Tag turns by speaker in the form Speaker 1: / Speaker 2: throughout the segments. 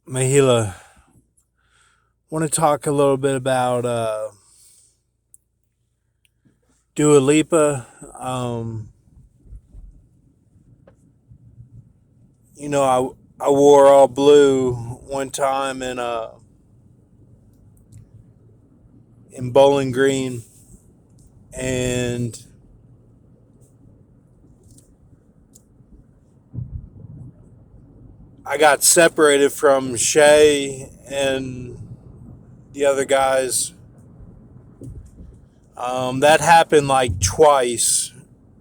Speaker 1: Mahila, want to talk a little bit about Dua Lipa. I wore all blue one time in Bowling Green, and I got separated from Shay and the other guys. That happened like twice,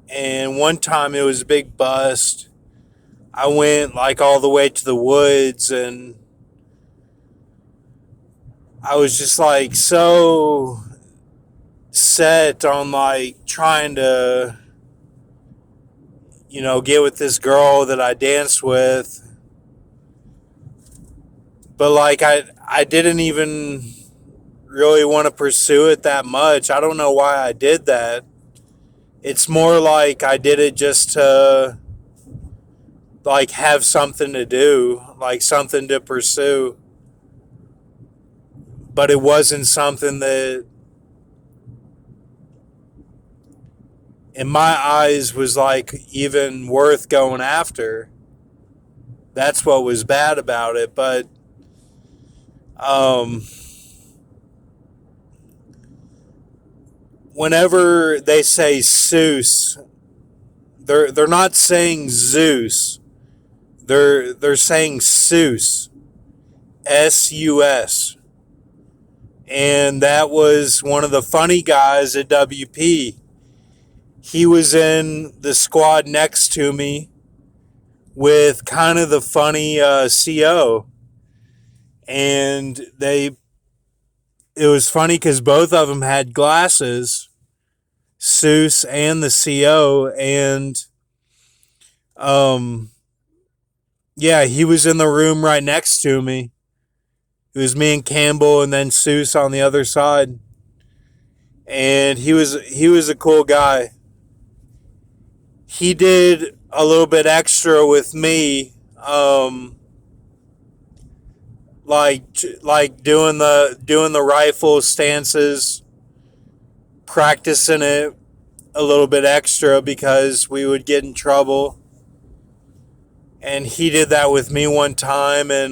Speaker 1: and one time it was a big bust. I went like all the way to the woods, and I was just like so set on like trying to, get with this girl that I danced with. But like I didn't even really want to pursue it that much. I don't know why I did that. It's more like I did it just to like have something to do, like something to pursue. But it wasn't something that in my eyes was like even worth going after. That's what was bad about it. But um whenever they say Seuss, they're not saying Zeus. They're saying Seuss, Sus, and that was one of the funny guys at WP. He was in the squad next to me with kind of the funny CO, and it was funny because both of them had glasses, Seuss and the CO, and um yeah, he was in the room right next to me. It was me and Campbell, and then Seuss on the other side, and he was a cool guy. He did a little bit extra with me, like doing the rifle stances, practicing it a little bit extra because we would get in trouble. And he did that with me one time, and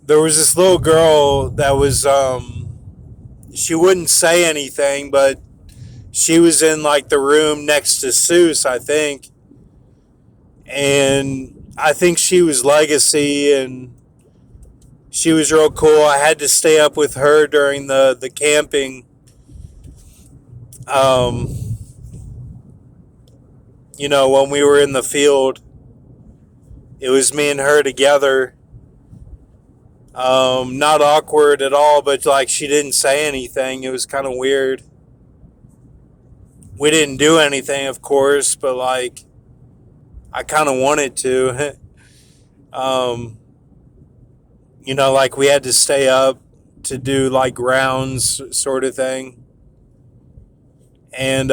Speaker 1: there was this little girl that was she wouldn't say anything, but she was in like the room next to Seuss, I think, and I think she was Legacy, and she was real cool. I had to stay up with her during the camping. Um, when we were in the field, it was me and her together. Not awkward at all, but like she didn't say anything. It was kind of weird. We didn't do anything, of course, but like I kind of wanted to. um, like we had to stay up to do like rounds, sort of thing. And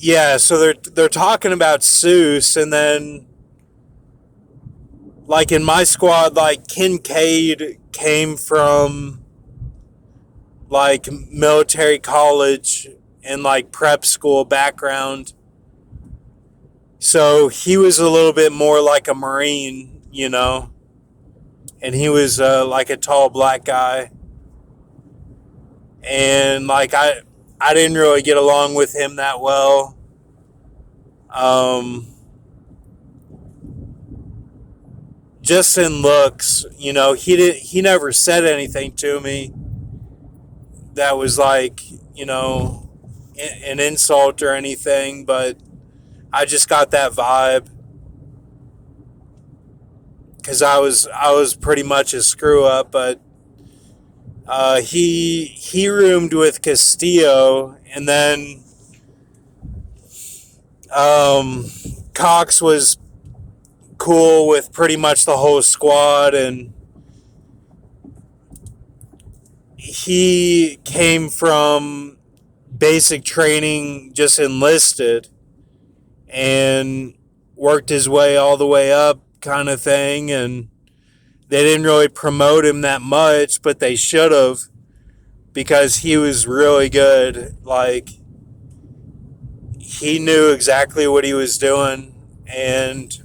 Speaker 1: yeah, so they're talking about Seuss, and then like in my squad, like Kincaid came from like military college and like prep school background. So he was a little bit more like a Marine, and he was like a tall black guy. And like I didn't really get along with him that well. Um, just in looks, he never said anything to me that was like, an insult or anything, but I just got that vibe because I was pretty much a screw up. But he roomed with Castillo, and then Cox was cool with pretty much the whole squad, and he came from basic training, just enlisted, and worked his way all the way up, kind of thing. And they didn't really promote him that much, but they should have, because he was really good. Like, he knew exactly what he was doing. And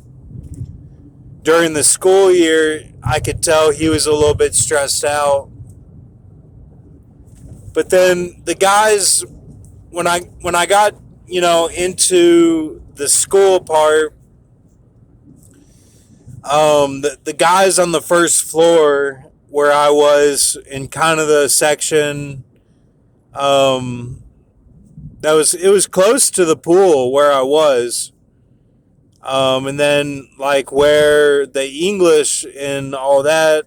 Speaker 1: during the school year, I could tell he was a little bit stressed out. But then the guys, when I got, into the school part, the guys on the first floor where I was in kind of the section, it was close to the pool where I was. And then like where the English and all that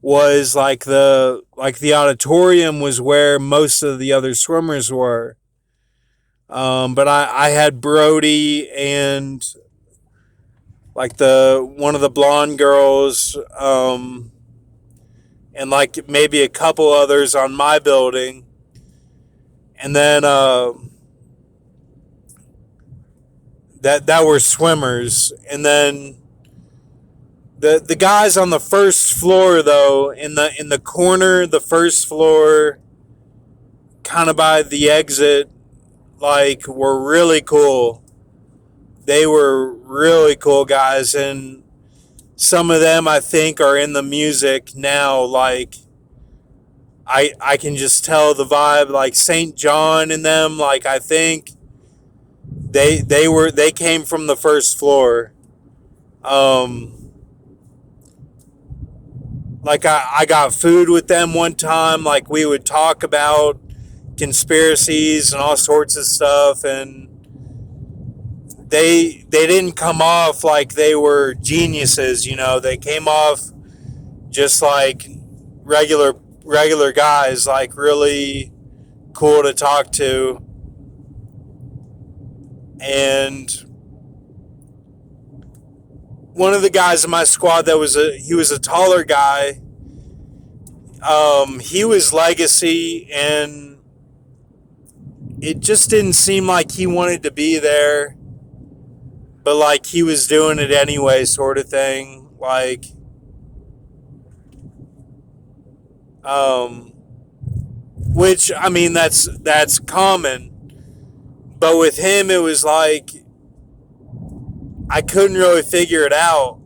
Speaker 1: was, like the auditorium was where most of the other swimmers were. But I had Brody and like the one of the blonde girls, and like maybe a couple others on my building, and then that were swimmers, and then the guys on the first floor though, in the corner, the first floor, kind of by the exit, like, were really cool. They were really cool guys, and some of them I think are in the music now. Like, I can just tell the vibe, like St. John and them, like I think they came from the first floor. Like I got food with them one time, like we would talk about conspiracies and all sorts of stuff, and they didn't come off like they were geniuses, they came off just like regular guys, like really cool to talk to. And one of the guys in my squad that he was a taller guy. He was legacy, and it just didn't seem like he wanted to be there, but like he was doing it anyway, sort of thing. Like, which, I mean, that's common, but with him it was like I couldn't really figure it out.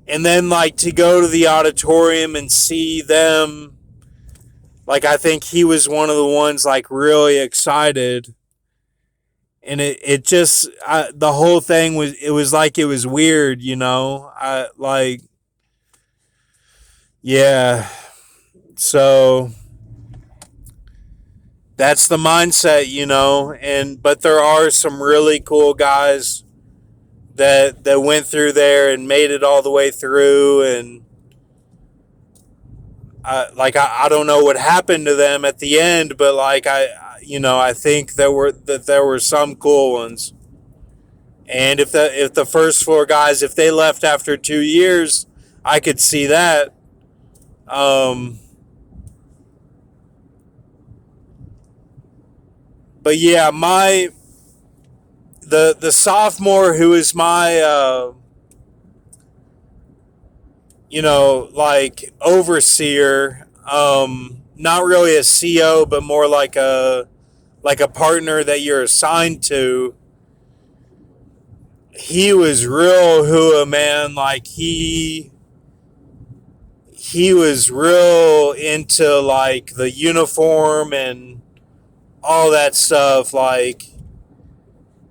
Speaker 1: And then, like, to go to the auditorium and see them, like, I think he was one of the ones, like, really excited. And it just, the whole thing it was like it was weird, yeah. So that's the mindset, but there are some really cool guys that went through there and made it all the way through, and I don't know what happened to them at the end, but like I think there were some cool ones. And if the first floor guys, if they left after 2 years, I could see that. But yeah, the sophomore who is my like overseer, not really a CO, but more like a partner that you're assigned to. He was real hua, man. Like he was real into like the uniform and all that stuff, like,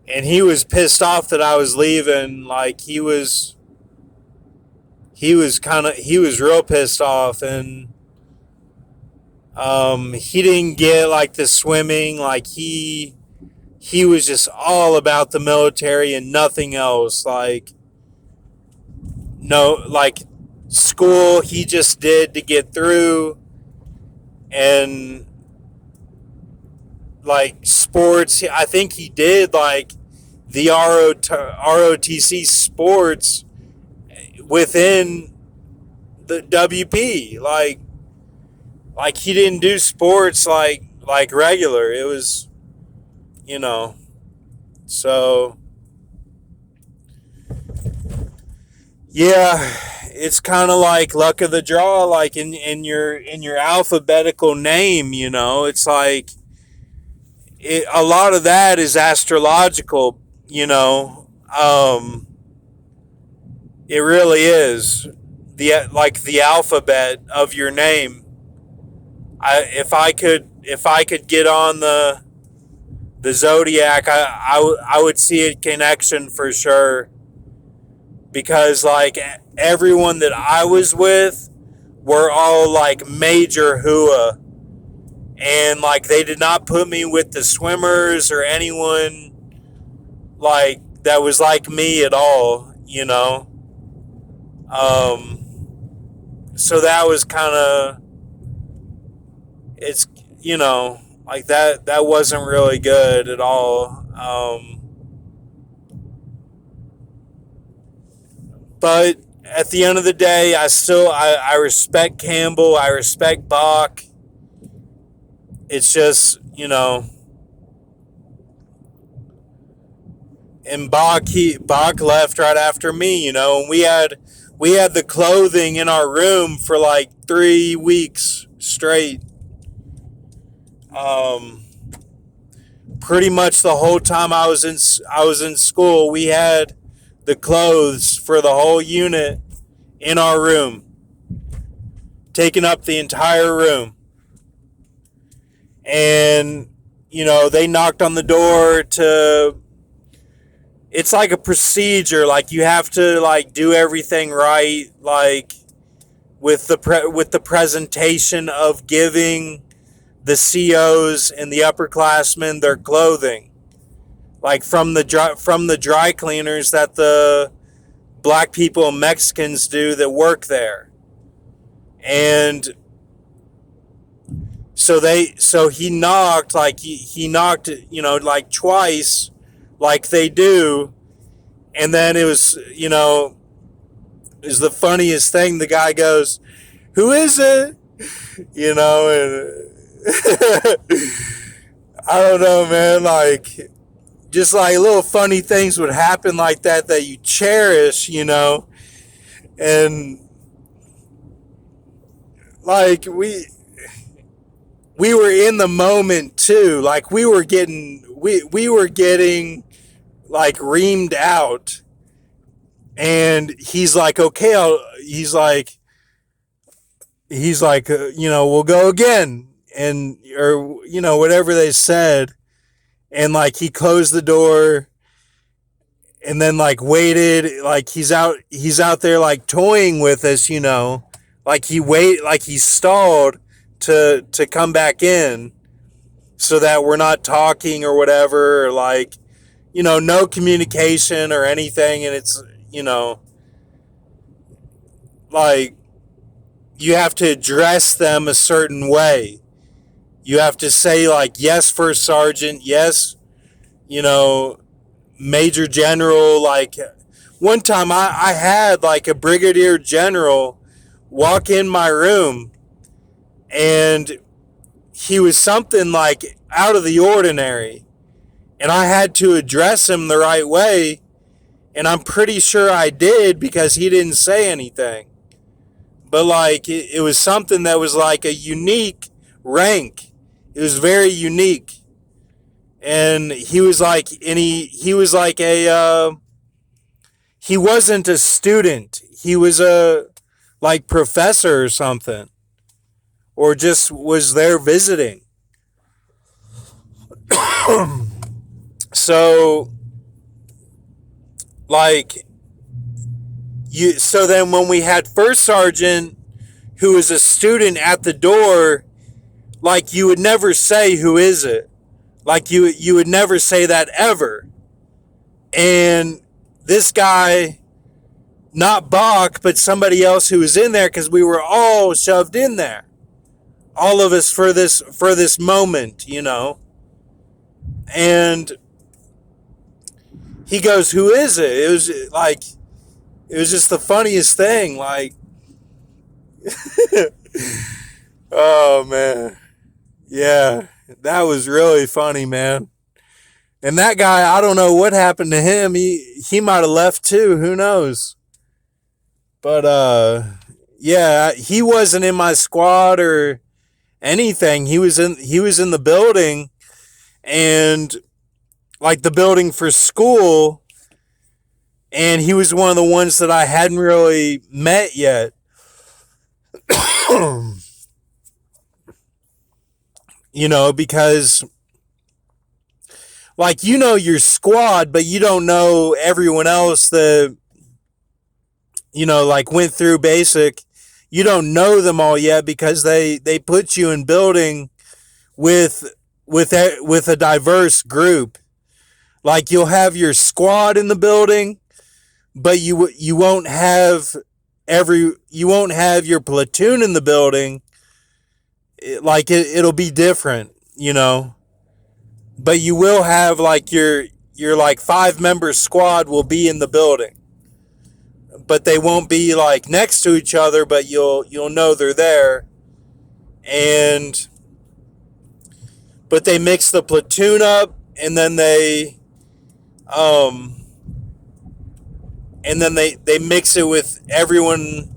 Speaker 1: and he was pissed off that I was leaving. Like he was real pissed off, and he didn't get like the swimming. Like he was just all about the military and nothing else. Like, no, like, school he just did to get through, and like sports, I think he did like the ROTC sports within the WP. Like, Like he didn't do sports like regular. It was, you know, so yeah, it's kind of like luck of the draw, like in your alphabetical name. It's like a lot of that is astrological. It really is the alphabet of your name. If I could get on the zodiac, I would see a connection for sure, because like everyone that I was with were all like major hua, and like they did not put me with the swimmers or anyone like that was like me at all. So that was kind of, it's like that wasn't really good at all. But at the end of the day, I respect Campbell, I respect Bach. It's just, and Bach left right after me, and we had the clothing in our room for like 3 weeks straight. Um, Pretty much the whole time I was in school, we had the clothes for the whole unit in our room, taking up the entire room. And they knocked on the door to, it's like a procedure, like you have to like do everything right, like with the presentation of giving the COs and the upperclassmen their clothing, like from the dry cleaners that the black people and Mexicans do that work there. And so he knocked, like he knocked, like twice, like they do. And then it was, is the funniest thing. The guy goes, "Who is it?" And I don't know, man. Like, just like little funny things would happen like that you cherish. And like we were in the moment too. Like we were getting like reamed out, and he's like, "Okay, he's like, we'll go again," and or whatever they said. And like he closed the door, and then like waited, like he's out there like toying with us. Like he stalled to come back in, so that we're not talking or whatever, or like no communication or anything. And it's like you have to address them a certain way. You have to say like, "Yes, first sergeant, yes, you know major general." Like one time I had like a brigadier general walk in my room, and he was something like out of the ordinary, and I had to address him the right way. And I'm pretty sure I did, because he didn't say anything. But like it was something that was like a unique rank. It was very unique. And he was like, he was like he wasn't a student. He was a like professor or something, or just was there visiting. So like so then when we had first sergeant who was a student at the door, like you would never say, "Who is it?" Like you would never say that ever. And this guy, not Bach, but somebody else who was in there, because we were all shoved in there, all of us for this moment. And he goes, "Who is it?" It was just the funniest thing. Like Oh man. Yeah. That was really funny, man. And that guy, I don't know what happened to him. He might have left too. Who knows? But yeah, he wasn't in my squad or anything. He was in the building, and like the building for school, and he was one of the ones that I hadn't really met yet. Because like your squad, but you don't know everyone else that like went through basic. You don't know them all yet because they put you in building with with a diverse group. Like you'll have your squad in the building, but you won't have your platoon in the building. It'll be different, but you will have like your like 5 member squad will be in the building, but they won't be like next to each other, but you'll know they're there. And but they mix the platoon up, and then um they mix it with everyone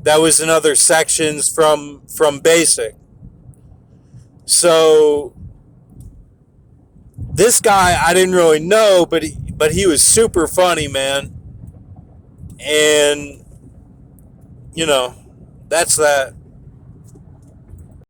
Speaker 1: that was in other sections from basic. So this guy I didn't really know, but he was super funny, man. And you know, that's that.